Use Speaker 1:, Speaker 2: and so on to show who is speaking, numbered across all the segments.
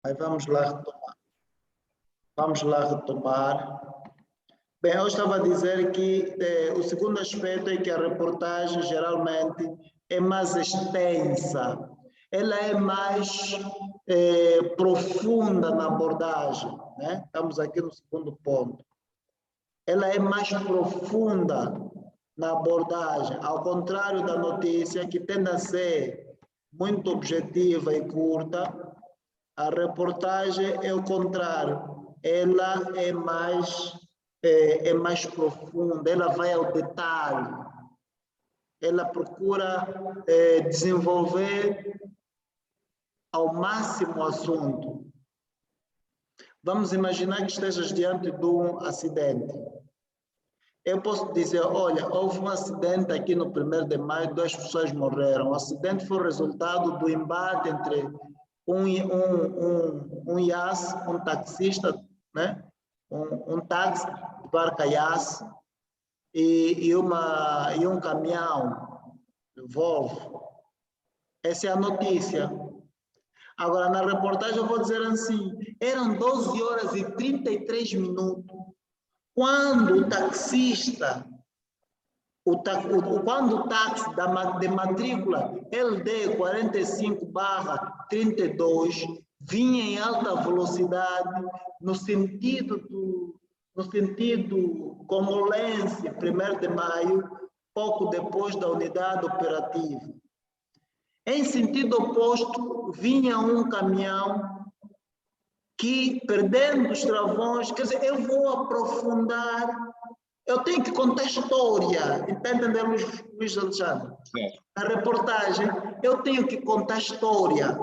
Speaker 1: Aí vamos lá retomar. Vamos lá retomar. Bem, eu estava a dizer que o segundo aspecto é que a reportagem geralmente é mais extensa, ela é mais profunda na abordagem, né? Estamos aqui no segundo ponto. Ela é mais profunda na abordagem, ao contrário da notícia, que tende a ser muito objetiva e curta. A reportagem é o contrário, ela é mais profunda, ela vai ao detalhe, ela procura desenvolver ao máximo o assunto. Vamos imaginar que estejas diante de um acidente. Eu posso dizer, olha, houve um acidente aqui no 1º de maio, 2 pessoas morreram. O acidente foi resultado do embate entre um IAS, um taxista, né? um táxi de marca IAS e um caminhão Volvo. Essa é a notícia. Agora, na reportagem eu vou dizer assim, eram 12 horas e 33 minutos, quando o taxista, quando o táxi de matrícula LD 45/32 vinha em alta velocidade no sentido Congolense, 1º de maio, pouco depois da unidade operativa. Em sentido oposto, vinha um caminhão que, perdendo os travões, quer dizer, eu vou aprofundar, eu tenho que contar história, está entendendo, Luiz Alexandre? Na reportagem, eu tenho que contar história.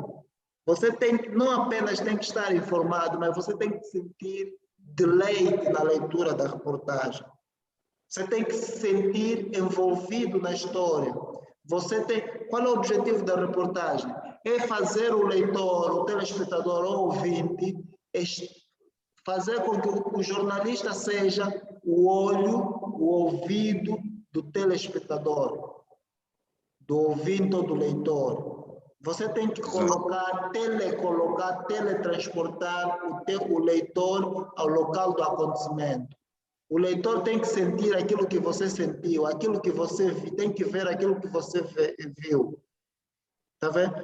Speaker 1: Você não apenas tem que estar informado, mas você tem que sentir deleite na leitura da reportagem. Você tem que se sentir envolvido na história. Qual é o objetivo da reportagem? É fazer o leitor, o telespectador, o ouvinte, fazer com que o jornalista seja o olho, o ouvido do telespectador, do ouvinte ou do leitor. Você tem que teletransportar o leitor ao local do acontecimento. O leitor tem que sentir aquilo que você sentiu, aquilo que você viu, tem que ver aquilo que você viu. Tá vendo?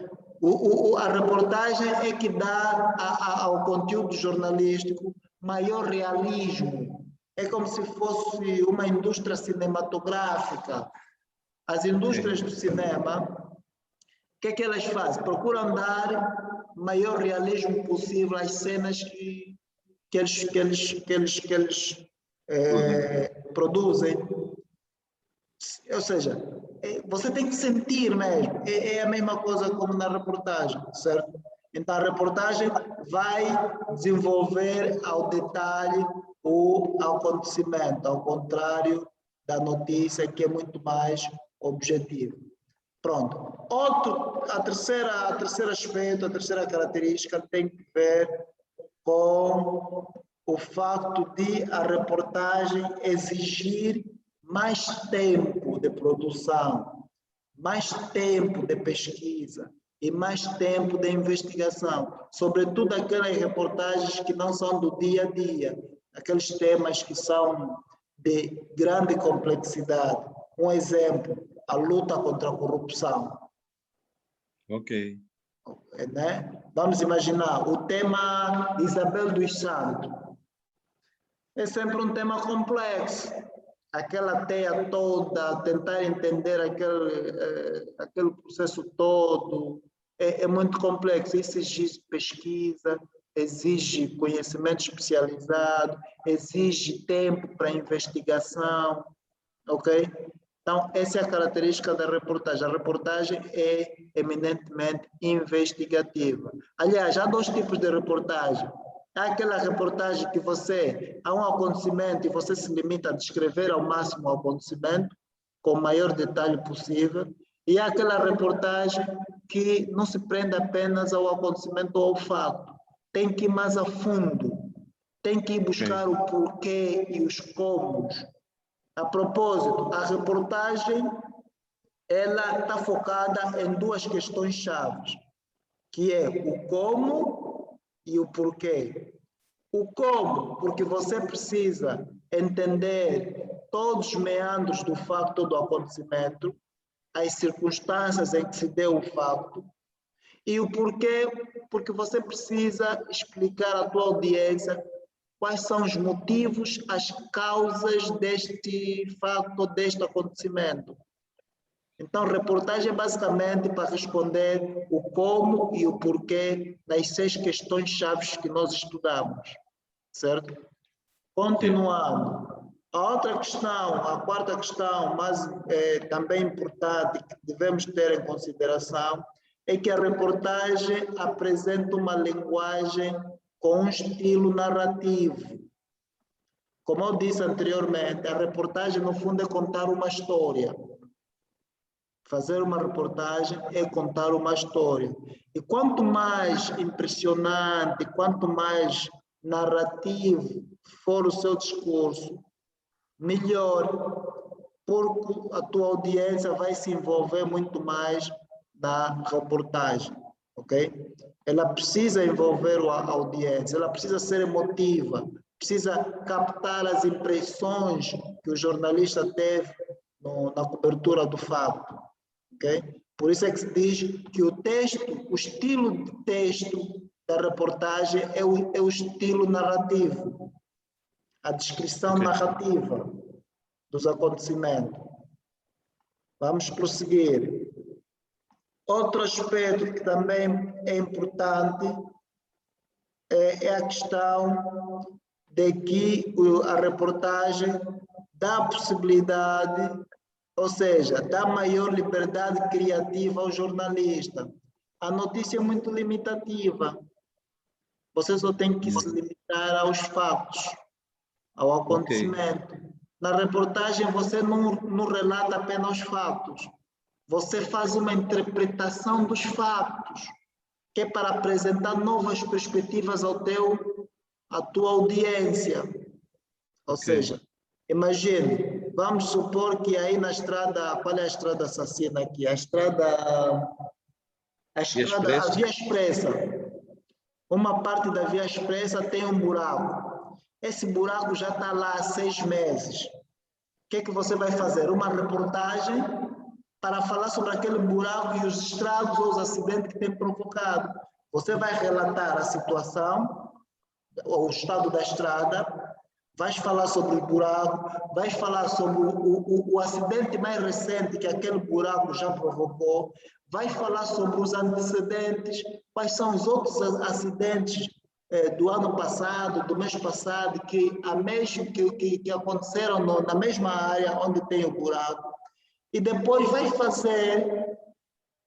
Speaker 1: A reportagem é que dá ao conteúdo jornalístico maior realismo. É como se fosse uma indústria cinematográfica. As indústrias do cinema, o que é que elas fazem? Procuram dar maior realismo possível às cenas que eles produzem. Ou seja, você tem que sentir mesmo. É a mesma coisa como na reportagem, certo? Então a reportagem vai desenvolver ao detalhe o acontecimento, ao contrário da notícia, que é muito mais objetivo. Pronto. A terceira aspecto, a terceira característica tem que ver com o facto de a reportagem exigir mais tempo de produção, mais tempo de pesquisa e mais tempo de investigação, sobretudo aquelas reportagens que não são do dia a dia, aqueles temas que são de grande complexidade. Um exemplo, a luta contra a corrupção.
Speaker 2: Ok.
Speaker 1: Né? Vamos imaginar o tema Isabel dos Santos. É sempre um tema complexo. Aquela teia toda, tentar entender aquele processo todo, é muito complexo. Isso exige pesquisa, exige conhecimento especializado, exige tempo para investigação, ok? Então, essa é a característica da reportagem. A reportagem é eminentemente investigativa. Aliás, há 2 tipos de reportagem. Há aquela reportagem que há um acontecimento e você se limita a descrever ao máximo o acontecimento, com o maior detalhe possível. E há aquela reportagem que não se prende apenas ao acontecimento ou ao fato. Tem que ir mais a fundo. Tem que ir buscar o porquê e os comos. A propósito, a reportagem ela está focada em 2 questões chaves, que é o como e o porquê. O como, porque você precisa entender todos os meandros do facto do acontecimento, as circunstâncias em que se deu o facto, e o porquê, porque você precisa explicar à tua audiência quais são os motivos, as causas deste facto, deste acontecimento. Então, reportagem é basicamente para responder o como e o porquê das 6 questões chaves que nós estudamos, certo? Continuando. A outra questão, a quarta questão, mas também importante, que devemos ter em consideração, é que a reportagem apresenta uma linguagem com um estilo narrativo. Como eu disse anteriormente, a reportagem, no fundo, é contar uma história. Fazer uma reportagem é contar uma história. E quanto mais impressionante, quanto mais narrativo for o seu discurso, melhor, porque a tua audiência vai se envolver muito mais na reportagem, ok? Ela precisa envolver a audiência, ela precisa ser emotiva, precisa captar as impressões que o jornalista teve na cobertura do fato, ok? Por isso é que se diz que o texto, o estilo de texto da reportagem é o estilo narrativo, a descrição narrativa dos acontecimentos. Vamos prosseguir. Outro aspecto que também é importante é a questão de que a reportagem dá a possibilidade, ou seja, dá maior liberdade criativa ao jornalista. A notícia é muito limitativa. Você só tem que se limitar aos fatos, ao acontecimento. Na reportagem, você não relata apenas os fatos. Você faz uma interpretação dos fatos, que é para apresentar novas perspectivas à tua audiência. Ou seja, imagine, vamos supor que aí na estrada, qual é a estrada assassina aqui? A Via Expressa. Uma parte da Via Expressa tem um buraco. Esse buraco já está lá há 6 meses. O que é que você vai fazer? Uma reportagem para falar sobre aquele buraco e os estragos ou os acidentes que tem provocado. Você vai relatar a situação, o estado da estrada, vais falar sobre o buraco, vais falar sobre o acidente mais recente que aquele buraco já provocou, vais falar sobre os antecedentes, quais são os outros acidentes do ano passado, do mês passado, que aconteceram na mesma área onde tem o buraco. E depois vai fazer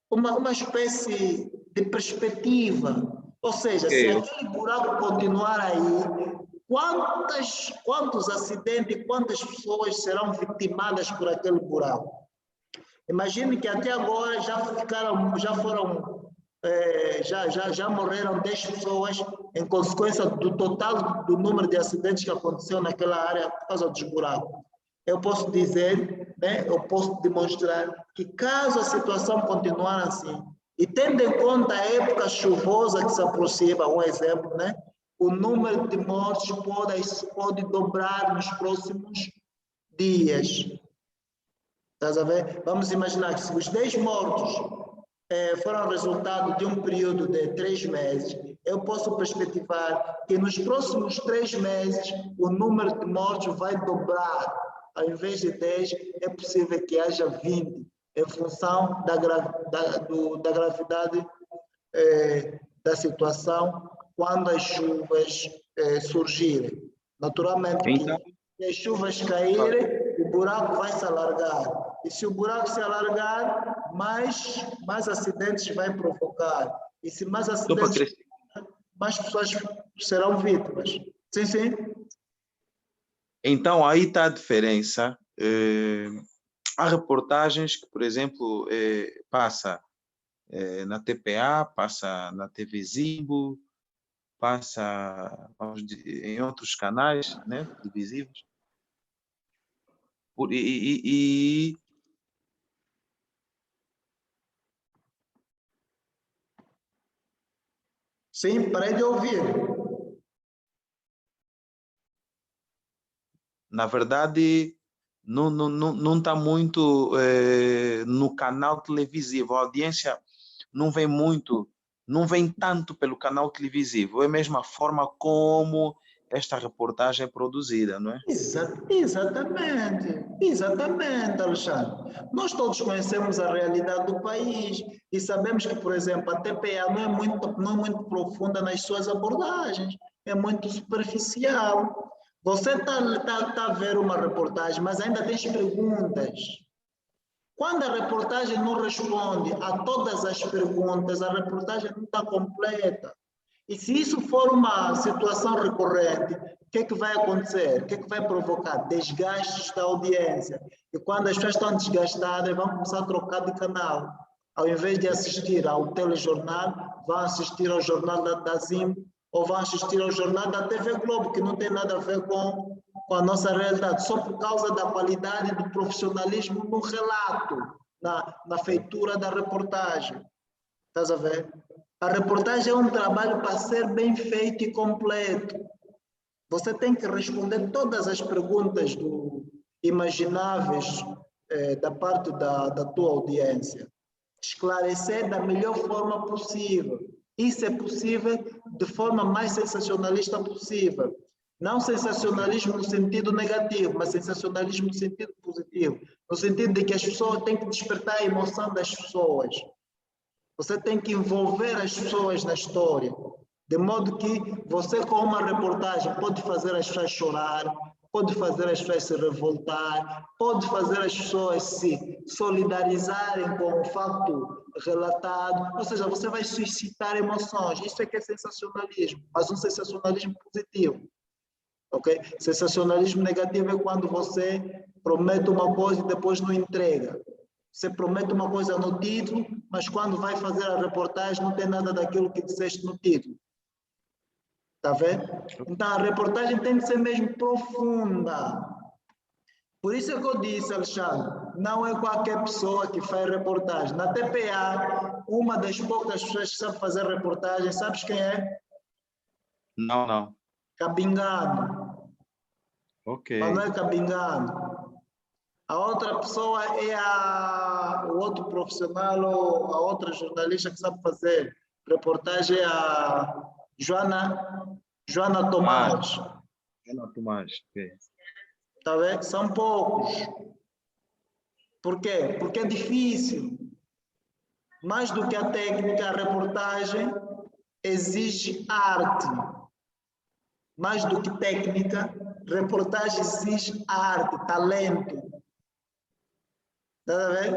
Speaker 1: uma espécie de perspectiva. Ou seja, se aquele buraco continuar aí, quantos acidentes, quantas pessoas serão vitimadas por aquele buraco? Imagine que até agora já morreram 10 pessoas em consequência do total do número de acidentes que aconteceu naquela área por causa dos buracos. Eu posso dizer, né, eu posso demonstrar que caso a situação continuar assim, e tendo em conta a época chuvosa que se aproxima, um exemplo, né, o número de mortes pode dobrar nos próximos dias. Estás a ver? Vamos imaginar que se os 10 mortos foram resultado de um período de 3 meses, eu posso perspectivar que nos próximos 3 meses o número de mortos vai dobrar. Ao invés de 10, é possível que haja 20, em função da gravidade da situação quando as chuvas surgirem. Naturalmente,
Speaker 2: Então,
Speaker 1: se as chuvas caírem, o buraco vai se alargar. E se o buraco se alargar, mais acidentes vai provocar. E se mais acidentes, mais pessoas serão vítimas. Sim, sim.
Speaker 2: Então, aí está a diferença. Há reportagens que, por exemplo, passa na TPA, passa na TV Zimbo, passa em outros canais, né, televisivos.
Speaker 1: Sim, parei de ouvir.
Speaker 2: Na verdade, não está muito no canal televisivo. A audiência não vem muito, não vem tanto pelo canal televisivo. É a mesma forma como esta reportagem é produzida, não é?
Speaker 1: Exatamente, Alexandre. Nós todos conhecemos a realidade do país e sabemos que, por exemplo, a TPA não é muito profunda nas suas abordagens, é muito superficial. Você está a ver uma reportagem, mas ainda tens perguntas. Quando a reportagem não responde a todas as perguntas, a reportagem não está completa. E se isso for uma situação recorrente, o que é que vai acontecer? O que é que vai provocar? Desgastes da audiência. E quando as pessoas estão desgastadas, vão começar a trocar de canal. Ao invés de assistir ao telejornal, vão assistir ao jornal da ZIM ou vão assistir ao jornal da TV Globo, que não tem nada a ver com a nossa realidade, só por causa da qualidade do profissionalismo no relato, na feitura da reportagem. Estás a ver? A reportagem é um trabalho para ser bem feito e completo. Você tem que responder todas as perguntas imagináveis da parte da tua audiência. Esclarecer da melhor forma possível. Isso é possível de forma mais sensacionalista possível. Não sensacionalismo no sentido negativo, mas sensacionalismo no sentido positivo. No sentido de que as pessoas têm que despertar a emoção das pessoas. Você tem que envolver as pessoas na história, de modo que você, com uma reportagem, pode fazer as pessoas chorar, pode fazer as pessoas se revoltar, pode fazer as pessoas se solidarizarem com o facto relatado, ou seja, você vai suscitar emoções. Isso é que é sensacionalismo, mas um sensacionalismo positivo. Okay? Sensacionalismo negativo é quando você promete uma coisa e depois não entrega. Você promete uma coisa no título, mas quando vai fazer a reportagem não tem nada daquilo que disseste no título. Está vendo? Então a reportagem tem que ser mesmo profunda. Por isso é que eu disse, Alexandre, não é qualquer pessoa que faz reportagem. Na TPA, uma das poucas pessoas que sabe fazer reportagem, sabes quem é?
Speaker 2: Não.
Speaker 1: Cabingano.
Speaker 2: Ok.
Speaker 1: Manuel Cabingano. A outra pessoa é o outro profissional ou a outra jornalista que sabe fazer reportagem, a Joana Tomás.
Speaker 2: Joana Tomás, ok.
Speaker 1: Tá vendo? São poucos. Por quê? Porque é difícil. Mais do que a técnica, a reportagem exige arte. Mais do que técnica, reportagem exige arte, talento. Está a ver?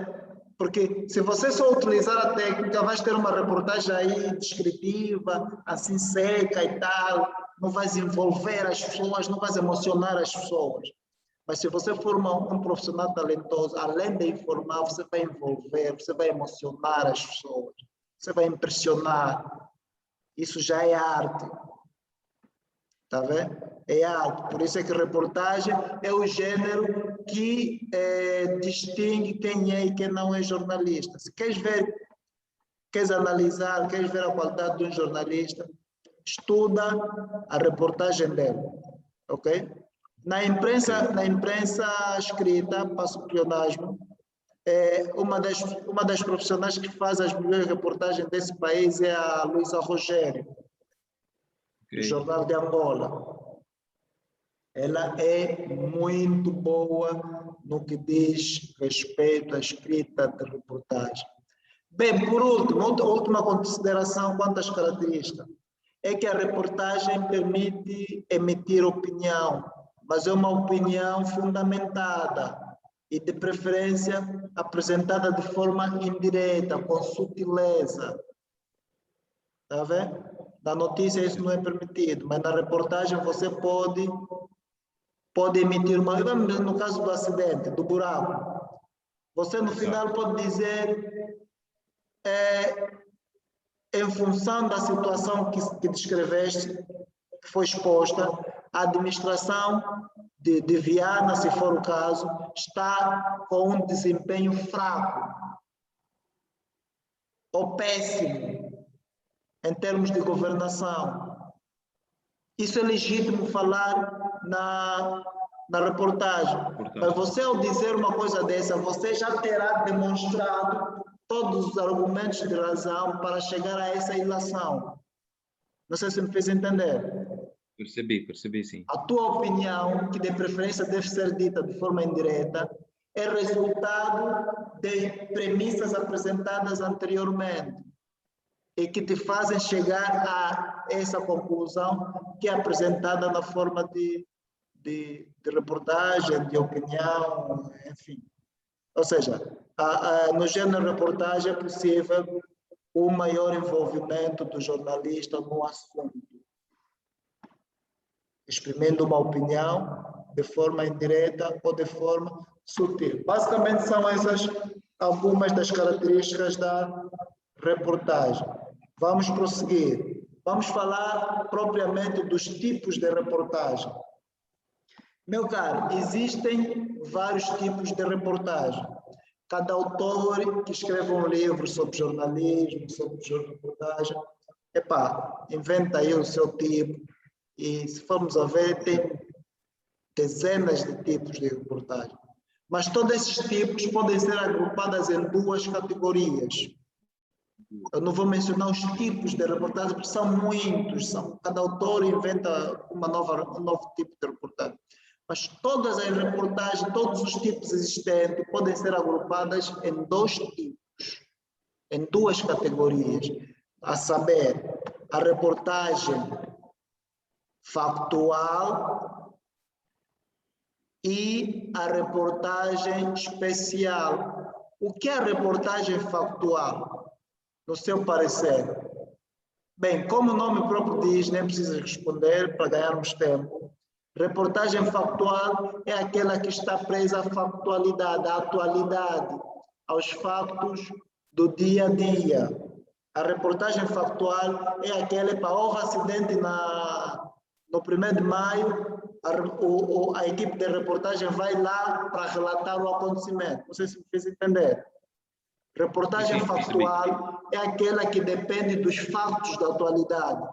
Speaker 1: Porque se você só utilizar a técnica, vais ter uma reportagem aí descritiva, assim seca e tal, não vais envolver as pessoas, não vais emocionar as pessoas. Mas se você for um profissional talentoso, além de informar, você vai envolver, você vai emocionar as pessoas, você vai impressionar. Isso já é arte. Está vendo? É arte. Por isso é que reportagem é o gênero que distingue quem é e quem não é jornalista. Se queres ver, queres analisar, queres ver a qualidade de um jornalista, estuda a reportagem dele. Ok? Na imprensa escrita, passo o pleonasmo, uma das profissionais que faz as melhores reportagens desse país é a Luísa Rogério, do Jornal de Angola. Ela é muito boa no que diz respeito à escrita de reportagem. Bem, por último, última consideração quanto às características, é que a reportagem permite emitir opinião, mas é uma opinião fundamentada e, de preferência, apresentada de forma indireta, com sutileza. Está vendo? Na notícia isso não é permitido, mas na reportagem você pode emitir uma... No caso do acidente, do buraco, você no final pode dizer, em função da situação que descreveste, que foi exposta, a administração de Viana, se for o caso, está com um desempenho fraco ou péssimo em termos de governação. Isso é legítimo falar na reportagem. Mas você, ao dizer uma coisa dessa, você já terá demonstrado todos os argumentos de razão para chegar a essa ilação. Não sei se me fez entender.
Speaker 2: Percebi, sim.
Speaker 1: A tua opinião, que de preferência deve ser dita de forma indireta, é resultado de premissas apresentadas anteriormente e que te fazem chegar a essa conclusão que é apresentada na forma de reportagem, de opinião, enfim. Ou seja, no gênero reportagem é possível o maior envolvimento do jornalista no assunto, exprimindo uma opinião de forma indireta ou de forma sutil. Basicamente são essas algumas das características da reportagem. Vamos prosseguir. Vamos falar propriamente dos tipos de reportagem. Meu caro, existem vários tipos de reportagem. Cada autor que escreve um livro sobre jornalismo, sobre reportagem, inventa aí o seu tipo. E se formos a ver, tem dezenas de tipos de reportagem. Mas todos esses tipos podem ser agrupados em duas categorias. Eu não vou mencionar os tipos de reportagem, porque são muitos. Cada autor inventa um novo tipo de reportagem. Mas todas as reportagens, todos os tipos existentes, podem ser agrupadas em dois tipos, em duas categorias. A saber, a reportagem factual e a reportagem especial. O que é a reportagem factual, no seu parecer? Bem, como o nome próprio diz, nem precisa responder para ganharmos tempo. Reportagem factual é aquela que está presa à factualidade, à atualidade, aos fatos do dia a dia. A reportagem factual é aquela para houve acidente no 1º de maio, a equipe de reportagem vai lá para relatar o acontecimento. Não sei se me fez entender. Reportagem factual é aquela que depende dos fatos da atualidade.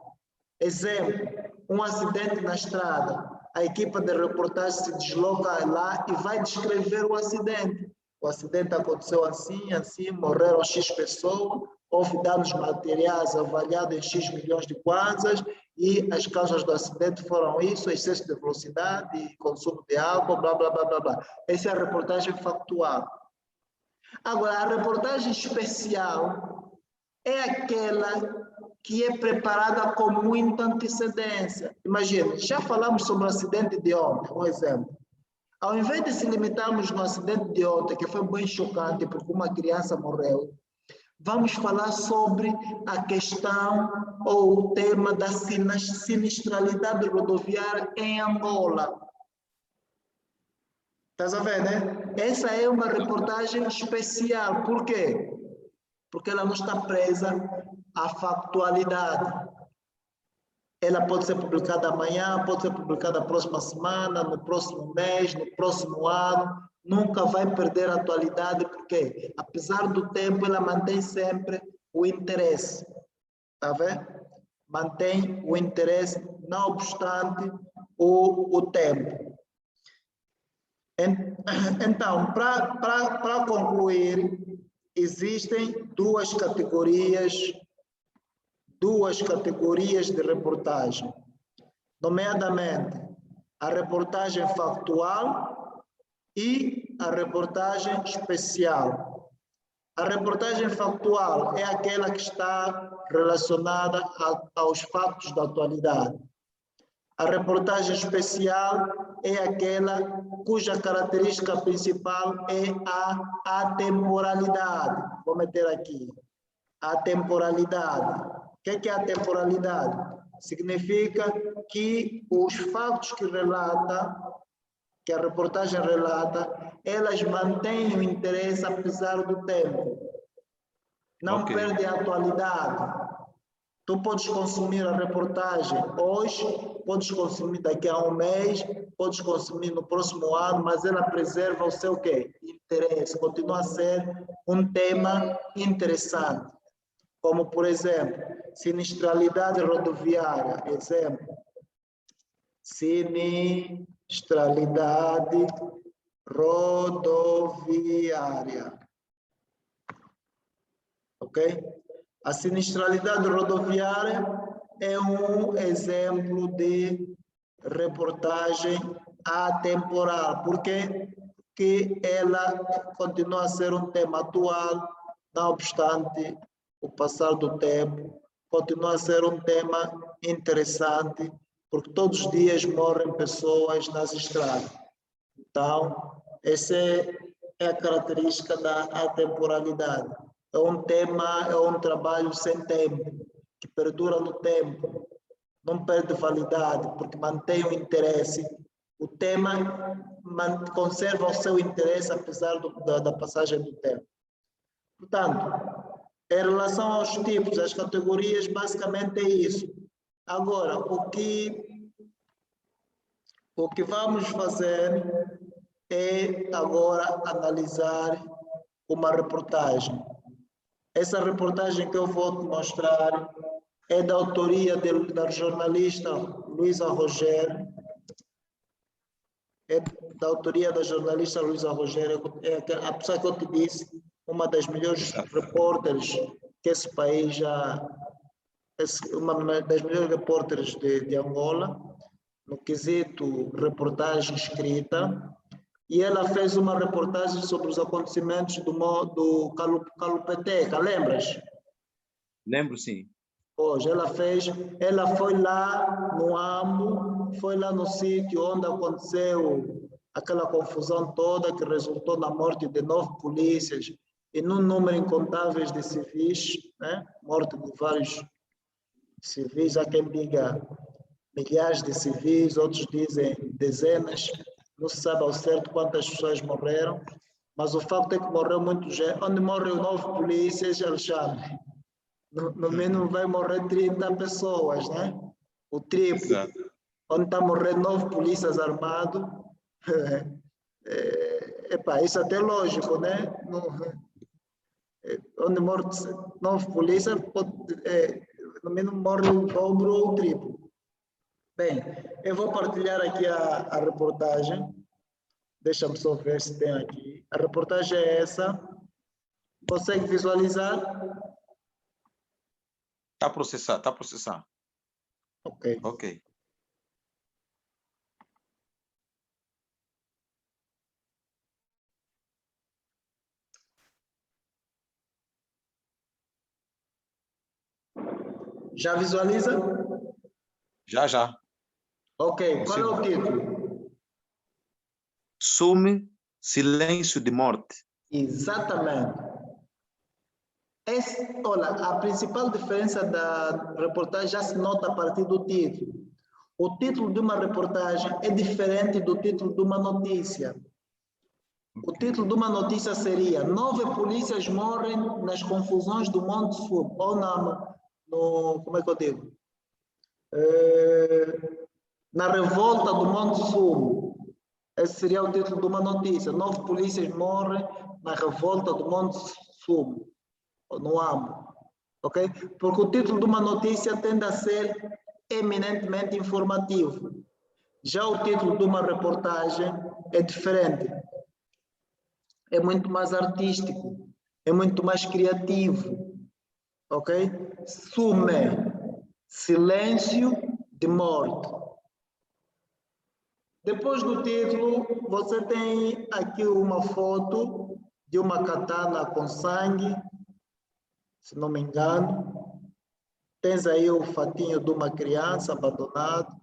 Speaker 1: Exemplo, um acidente na estrada. A equipe de reportagem se desloca lá e vai descrever o acidente. O acidente aconteceu assim, morreram X pessoas, houve danos materiais avaliados em X milhões de kwanzas e as causas do acidente foram isso, excesso de velocidade, consumo de água, blá, blá, blá, blá, blá. Essa é a reportagem factual. Agora, a reportagem especial é aquela que é preparada com muita antecedência. Imagina, já falamos sobre o acidente de ontem, um exemplo. Ao invés de se limitarmos no acidente de ontem, que foi bem chocante porque uma criança morreu, vamos falar sobre a questão ou o tema da sinistralidade rodoviária em Angola. Estás a ver, né? Essa é uma reportagem especial. Por quê? Porque ela não está presa à factualidade. Ela pode ser publicada amanhã, pode ser publicada na próxima semana, no próximo mês, no próximo ano. Nunca vai perder a atualidade, porque, apesar do tempo, ela mantém sempre o interesse. Está vendo? Mantém o interesse, não obstante o tempo. Então, para concluir, existem duas categorias de reportagem, nomeadamente a reportagem factual e a reportagem especial. A reportagem factual é aquela que está relacionada aos fatos da atualidade. A reportagem especial é aquela cuja característica principal é a atemporalidade. Vou meter aqui. Atemporalidade. O que é a temporalidade? Significa que os fatos que a reportagem relata, elas mantêm o interesse apesar do tempo. Não perde a atualidade. Tu podes consumir a reportagem hoje, podes consumir daqui a um mês, podes consumir no próximo ano, mas ela preserva o seu quê? Interesse, continua a ser um tema interessante. como, por exemplo, sinistralidade rodoviária, exemplo, sinistralidade rodoviária, ok? A sinistralidade rodoviária é um exemplo de reportagem atemporal. Por quê? Porque ela continua a ser um tema atual, não obstante o passar do tempo, continua a ser um tema interessante, porque todos os dias morrem pessoas nas estradas. Então, essa é a característica da atemporalidade. É um tema, é um trabalho sem tempo, que perdura no tempo, não perde validade, porque mantém o interesse. O tema conserva o seu interesse, apesar da passagem do tempo. Portanto, em relação aos tipos, às categorias, basicamente é isso. Agora, o que vamos fazer é agora analisar uma reportagem. Essa reportagem que eu vou te mostrar é da autoria da jornalista Luísa Rogério. É da autoria da jornalista Luísa Rogério, é a pessoa que eu te disse, uma das melhores repórteres que esse país já... uma das melhores repórteres de Angola, no quesito reportagem escrita, e ela fez uma reportagem sobre os acontecimentos do Calupeteca, lembras?
Speaker 2: Lembro, sim.
Speaker 1: Hoje ela foi lá no AMO, foi lá no sítio onde aconteceu aquela confusão toda que resultou na morte de 9 polícias e num número incontável de civis, né? Morte de vários civis, há quem diga milhares de civis, outros dizem dezenas, não se sabe ao certo quantas pessoas morreram, mas o facto é que morreu muito gente. Onde morrem 9 polícias, Alexandre, no mínimo vai morrer 30 pessoas, né? O triplo.
Speaker 2: Exato.
Speaker 1: Onde está morrendo 9 polícias armados, isso até é lógico, né? Onde morre 9 polícias, no mínimo morre o dobro ou o triplo. Bem, eu vou partilhar aqui a reportagem. Deixa-me só ver se tem aqui. A reportagem é essa. Consegue visualizar?
Speaker 2: Está a processar, está a processar.
Speaker 1: Ok.
Speaker 2: Ok.
Speaker 1: Já visualiza?
Speaker 2: Já.
Speaker 1: Ok. Qual é o título?
Speaker 2: Sume silêncio de morte.
Speaker 1: Exatamente. Olha, a principal diferença da reportagem já se nota a partir do título. O título de uma reportagem é diferente do título de uma notícia. O título de uma notícia seria 9 polícias morrem nas confusões do Monte Sul, ou como é que eu digo? Na revolta do Monte Sul. Esse seria o título de uma notícia. 9 polícias morrem na revolta do Monte Sul, no AMO. Ok? Porque o título de uma notícia tende a ser eminentemente informativo. Já o título de uma reportagem é diferente. É muito mais artístico, é muito mais criativo, ok? Sume, silêncio de morte. Depois do título, você tem aqui uma foto de uma katana com sangue, se não me engano. Tens aí o fatinho de uma criança abandonado.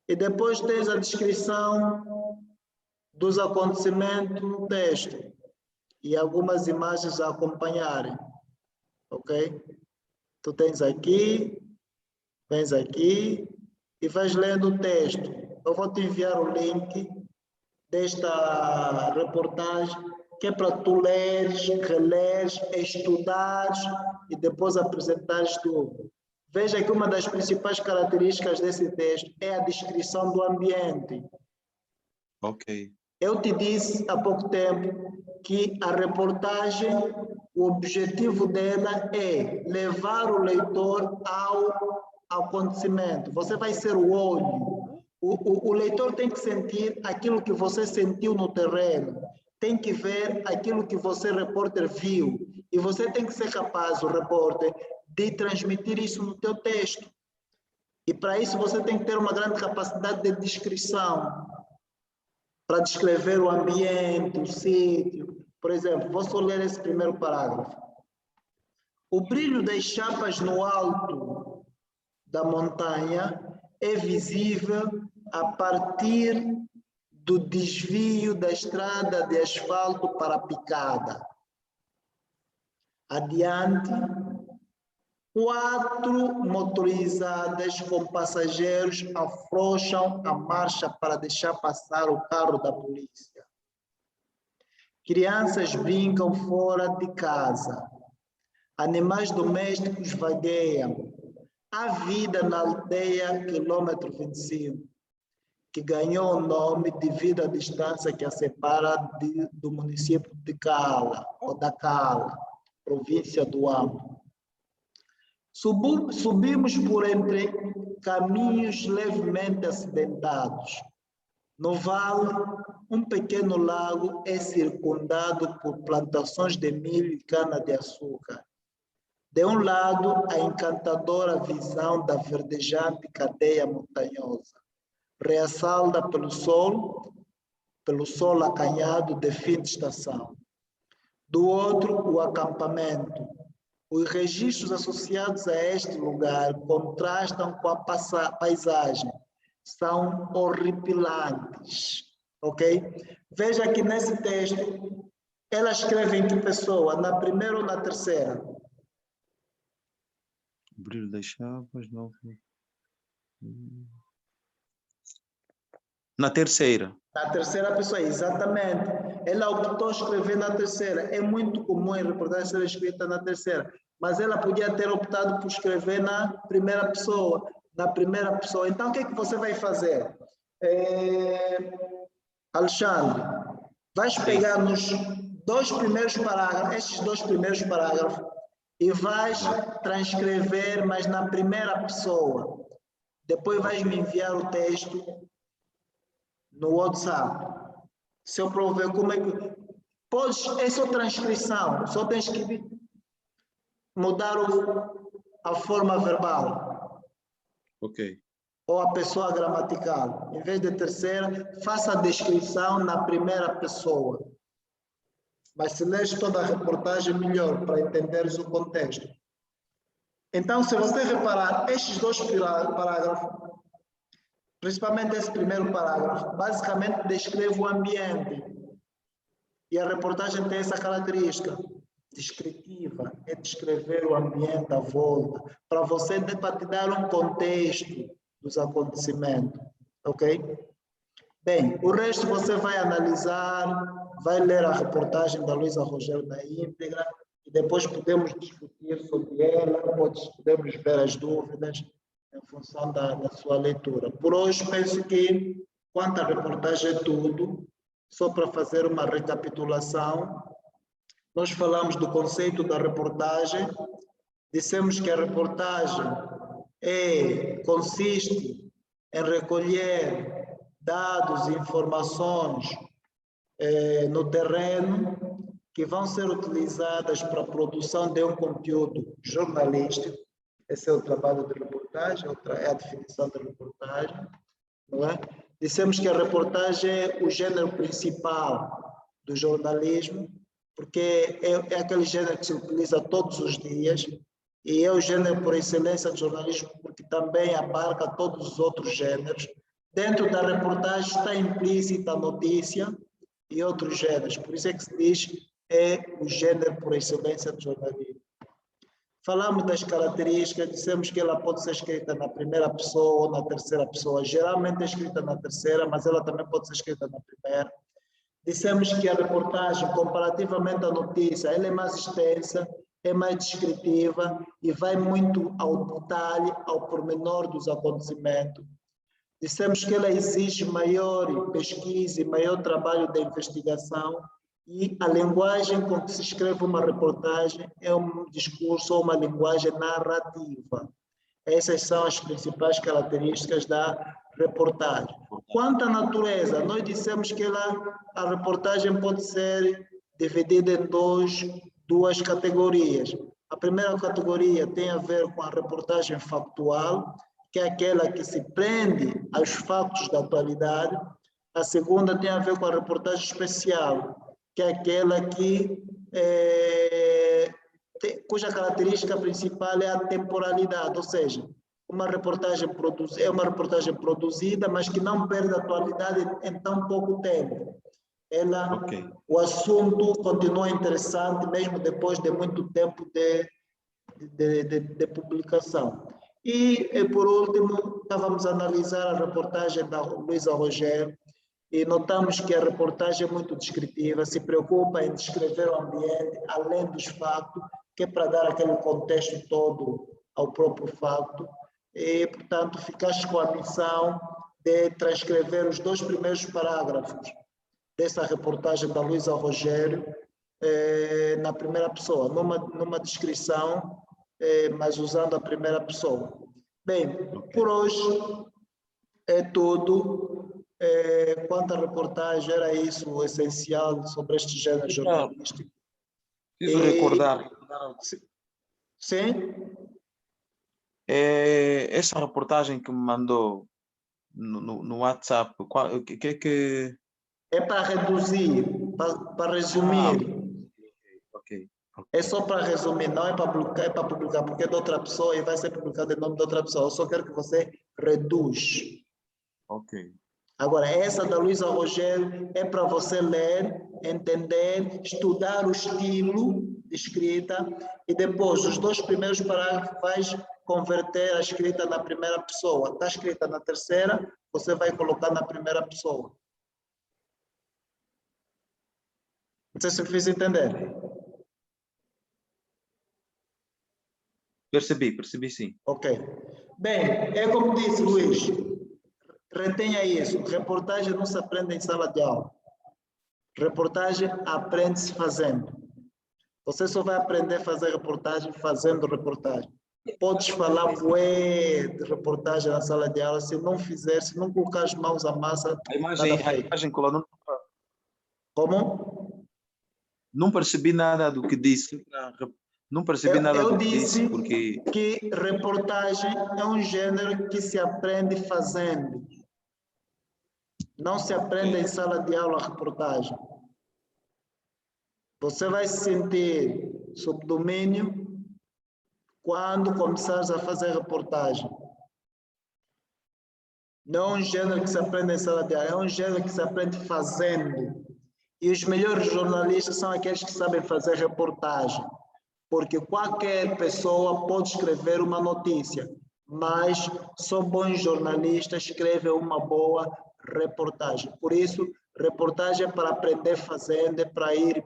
Speaker 1: E depois tens a descrição dos acontecimentos no texto e algumas imagens a acompanharem, ok? Tu tens aqui, vens aqui e vais lendo o texto. Eu vou te enviar o link desta reportagem, que é para tu leres, releres, estudares e depois apresentares tudo. Veja que uma das principais características desse texto é a descrição do ambiente.
Speaker 2: Ok.
Speaker 1: Eu te disse há pouco tempo que a reportagem, o objetivo dela é levar o leitor ao acontecimento. Você vai ser o olho. O leitor tem que sentir aquilo que você sentiu no terreno, tem que ver aquilo que você, repórter, viu. E você tem que ser capaz, o repórter, de transmitir isso no teu texto. E para isso você tem que ter uma grande capacidade de descrição, para descrever o ambiente, o sítio. Por exemplo, vou só ler esse primeiro parágrafo. O brilho das chapas no alto da montanha é visível a partir do desvio da estrada de asfalto para a picada. Adiante, 4 motorizadas com passageiros afrouxam a marcha para deixar passar o carro da polícia. Crianças brincam fora de casa. Animais domésticos vagueiam. Há vida na aldeia quilômetro 25, que ganhou o nome devido à distância que a separa do município de Cala, ou da Cala, província do Ambo. Subimos por entre caminhos levemente acidentados. No vale, um pequeno lago é circundado por plantações de milho e cana-de-açúcar. De um lado, a encantadora visão da verdejante cadeia montanhosa, realçada pelo sol acanhado de fim de estação. Do outro, o acampamento. Os registros associados a este lugar contrastam com a paisagem. São horripilantes, ok? Veja que nesse texto, ela escreve em que pessoa? Na primeira ou na terceira?
Speaker 2: O brilho das chapas, não. Na terceira.
Speaker 1: Na terceira pessoa, exatamente. Ela optou escrever na terceira. É muito comum em reportagem ser escrita na terceira, mas ela podia ter optado por escrever na primeira pessoa. Na primeira pessoa. Então, o que é que você vai fazer? Alexandre, vais pegar nos 2 primeiros parágrafos, estes 2 primeiros parágrafos, e vais transcrever, mas na primeira pessoa. Depois vais me enviar o texto no WhatsApp. Se eu prover como é que... Podes, é só transcrição, só tens que mudar a forma verbal.
Speaker 2: Ok.
Speaker 1: Ou a pessoa gramatical. Em vez de terceira, faça a descrição na primeira pessoa. Mas se lês toda a reportagem, melhor, para entenderes o contexto. Então, se você reparar, estes 2 parágrafos, principalmente esse primeiro parágrafo, basicamente descreve o ambiente. E a reportagem tem essa característica descritiva, é descrever o ambiente à volta, para você para te dar um contexto dos acontecimentos, ok? Bem, o resto você vai analisar, vai ler a reportagem da Luísa Rogério na íntegra, e depois podemos discutir sobre ela, podemos ver as dúvidas em função da sua leitura. Por hoje, penso que, quanto à reportagem, é tudo. Só para fazer uma recapitulação, nós falamos do conceito da reportagem, dissemos que a reportagem consiste em recolher dados e informações no terreno que vão ser utilizadas para a produção de um conteúdo jornalístico. Esse é o trabalho de reportagem, é a definição da reportagem, não é? Dissemos que a reportagem é o gênero principal do jornalismo, porque é aquele gênero que se utiliza todos os dias, e é o gênero por excelência do jornalismo, porque também abarca todos os outros gêneros. Dentro da reportagem está implícita a notícia e outros gêneros, por isso é que se diz o gênero por excelência do jornalismo. Falamos das características, dissemos que ela pode ser escrita na primeira pessoa ou na terceira pessoa. Geralmente é escrita na terceira, mas ela também pode ser escrita na primeira. Dissemos que a reportagem, comparativamente à notícia, ela é mais extensa, é mais descritiva e vai muito ao detalhe, ao pormenor dos acontecimentos. Dissemos que ela exige maior pesquisa e maior trabalho de investigação, e a linguagem com que se escreve uma reportagem é um discurso ou uma linguagem narrativa. Essas são as principais características da reportagem. Quanto à natureza, nós dissemos que a reportagem pode ser dividida em duas categorias. A primeira categoria tem a ver com a reportagem factual, que é aquela que se prende aos fatos da atualidade. A segunda tem a ver com a reportagem especial, que é aquela cuja característica principal é a temporalidade, ou seja, uma reportagem produzida, mas que não perde a atualidade em tão pouco tempo. O assunto continua interessante mesmo depois de muito tempo de publicação. E, por último, estávamos a analisar a reportagem da Luísa Rogério e notamos que a reportagem é muito descritiva, se preocupa em descrever o ambiente, além dos fatos, que é para dar aquele contexto todo ao próprio fato. E, portanto, ficaste com a missão de transcrever os 2 primeiros parágrafos dessa reportagem da Luísa Rogério na primeira pessoa, numa descrição, mas usando a primeira pessoa. Bem, por hoje é tudo. Quanto à reportagem, era isso o essencial sobre este gênero jornalístico.
Speaker 2: Preciso recordar.
Speaker 1: Sim?
Speaker 2: Essa reportagem que me mandou no WhatsApp, que...
Speaker 1: É para reduzir, para resumir.
Speaker 2: Ok.
Speaker 1: É só para resumir, não é para publicar, porque é de outra pessoa e vai ser publicado em nome de outra pessoa. Eu só quero que você reduz.
Speaker 2: Ok.
Speaker 1: Agora, essa da Luísa Rogério é para você ler, entender, estudar o estilo de escrita e depois, os 2 primeiros parágrafos, vais converter a escrita na primeira pessoa. Está escrita na terceira, você vai colocar na primeira pessoa. Não sei se eu fiz entender.
Speaker 2: Percebi sim.
Speaker 1: Ok. Bem, é como disse Luís, retenha isso, reportagem não se aprende em sala de aula. Reportagem aprende-se fazendo. Você só vai aprender a fazer reportagem fazendo reportagem. Podes falar de reportagem na sala de aula, se não fizer, se não colocar as mãos à massa,
Speaker 2: A imagem colou.
Speaker 1: Como?
Speaker 2: Não percebi nada do que disse. Não percebi nada do que disse, porque...
Speaker 1: que reportagem é um gênero que se aprende fazendo. Não se aprende em sala de aula a reportagem. Você vai se sentir sob domínio quando começares a fazer reportagem. Não é um gênero que se aprende em sala de aula, é um gênero que se aprende fazendo. E os melhores jornalistas são aqueles que sabem fazer reportagem. Porque qualquer pessoa pode escrever uma notícia, mas só bons jornalistas escrevem uma boa reportagem. Por isso, reportagem é para aprender fazendo, é para ir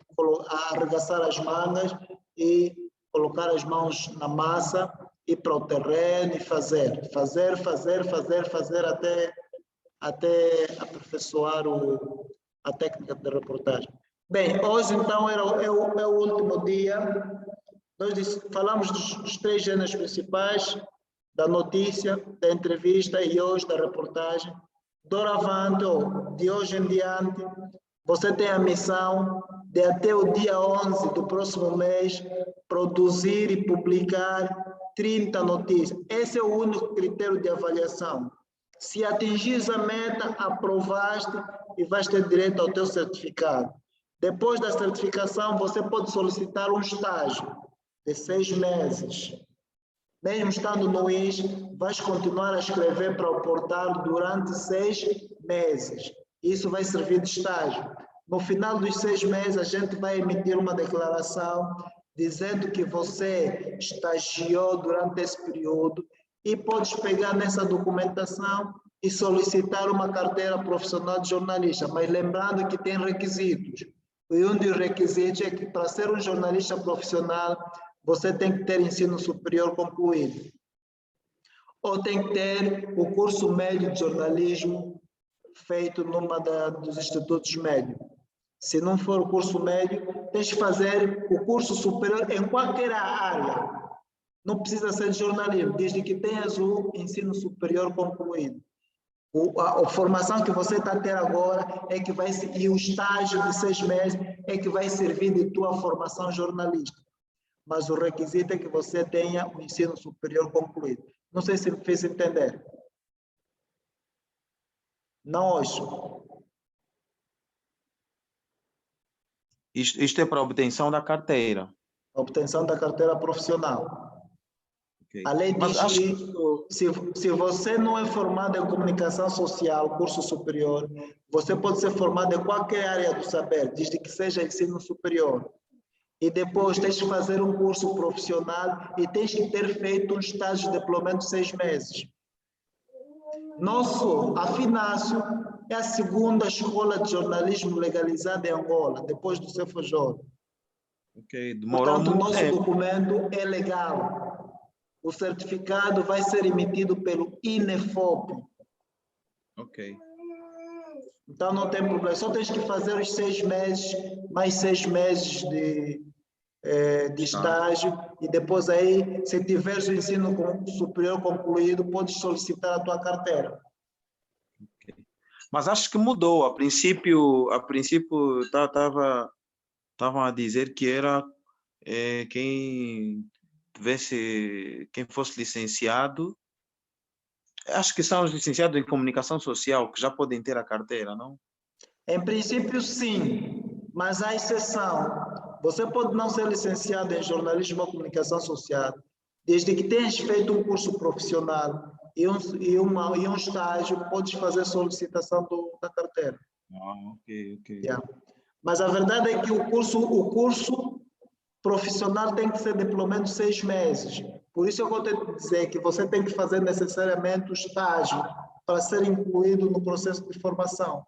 Speaker 1: arregaçar as mangas e colocar as mãos na massa, ir para o terreno e fazer até aperfeiçoar a técnica de reportagem. Bem, hoje então é o último dia. Nós falamos dos 3 gêneros principais, da notícia, da entrevista e hoje da reportagem. Doravante, de hoje em diante, você tem a missão de até o dia 11 do próximo mês produzir e publicar 30 notícias. Esse é o único critério de avaliação. Se atingires a meta, aprovaste e vais ter direito ao teu certificado. Depois da certificação, você pode solicitar um estágio de 6 meses. Mesmo estando no IS, vais continuar a escrever para o portal durante 6 meses. Isso vai servir de estágio. No final dos 6 meses, a gente vai emitir uma declaração dizendo que você estagiou durante esse período e podes pegar nessa documentação e solicitar uma carteira profissional de jornalista, mas lembrando que tem requisitos. E um dos requisitos é que para ser um jornalista profissional, você tem que ter ensino superior concluído. ou tem que ter o curso médio de jornalismo feito numa dos institutos médios. Se não for o curso médio, tens que fazer o curso superior em qualquer área. Não precisa ser de jornalismo, desde que tenhas o ensino superior concluído. A formação que você está a ter agora é que vai e o estágio de 6 meses é que vai servir de tua formação jornalística. Mas o requisito é que você tenha o ensino superior concluído. Não sei se me fez entender. Não hoje.
Speaker 2: Isto é para a obtenção da carteira.
Speaker 1: A obtenção da carteira profissional.
Speaker 2: Okay.
Speaker 1: A lei
Speaker 2: Mas
Speaker 1: diz que se você não é formado em comunicação social, curso superior, você pode ser formado em qualquer área do saber, desde que seja ensino superior. E depois tens que fazer um curso profissional e tens que ter feito um estágio de pelo menos 6 meses. A FINASSO é a segunda escola de jornalismo legalizada em Angola, depois do CFJ.
Speaker 2: Demorou
Speaker 1: Portanto, o
Speaker 2: muito
Speaker 1: nosso
Speaker 2: tempo.
Speaker 1: documento é legal. O certificado vai ser emitido pelo INEFOP. Então não tem problema, só tens que fazer os 6 meses, mais 6 meses de estágio, e depois aí, se tiveres o ensino superior concluído, podes solicitar a tua carteira.
Speaker 2: Mas acho que mudou. A princípio estavam a dizer que era quem fosse licenciado. Acho que são os licenciados em comunicação social que já podem ter a carteira, não?
Speaker 1: Em princípio, sim, mas há exceção. Você pode não ser licenciado em jornalismo ou comunicação social, desde que tenhas feito um curso profissional e um estágio, podes fazer solicitação da carteira.
Speaker 2: Ok.
Speaker 1: Yeah. Mas a verdade é que o curso profissional tem que ser de pelo menos 6 meses. Por isso eu vou te dizer que você tem que fazer necessariamente o estágio para ser incluído no processo de formação.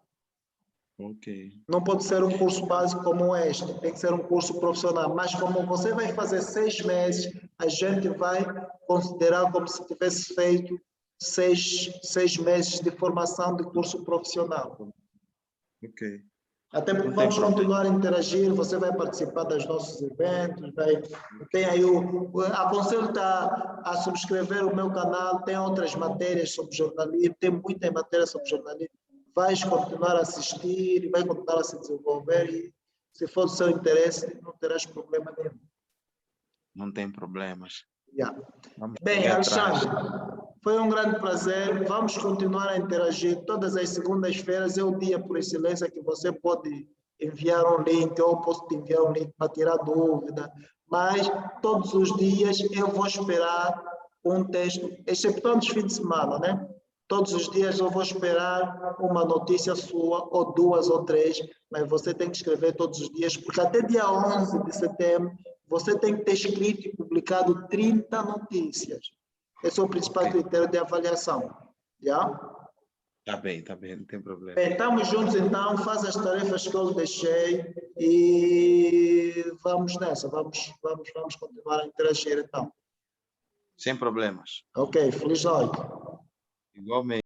Speaker 1: Não pode ser um curso básico como este, tem que ser um curso profissional. Mas como você vai fazer 6 meses, a gente vai considerar como se tivesse feito 6 meses de formação de curso profissional. Até porque vamos continuar a interagir, você vai participar dos nossos eventos, tem aí aconselho-te a subscrever o meu canal, tem outras matérias sobre jornalismo, tem muitas matérias sobre jornalismo, vais continuar a assistir e vai continuar a se desenvolver e se for do seu interesse, não terás problema nenhum.
Speaker 2: Não tem problemas.
Speaker 1: Yeah. Bem, Alexandre, foi um grande prazer. Vamos continuar a interagir. Todas as segundas-feiras é o dia por excelência que você pode enviar um link, ou posso te enviar um link para tirar dúvida. Mas todos os dias eu vou esperar um texto, exceptuando os fins de semana, né? Todos os dias eu vou esperar uma notícia sua, ou 2 ou 3, mas você tem que escrever todos os dias, porque até dia 11 de setembro você tem que ter escrito e publicado 30 notícias. Esse é o principal critério de avaliação. Já?
Speaker 2: Tá bem, não tem problema.
Speaker 1: Bem, estamos juntos então, faz as tarefas que eu deixei e vamos nessa, vamos continuar a interagir então.
Speaker 2: Sem problemas.
Speaker 1: Ok, feliz noite.
Speaker 2: Igualmente.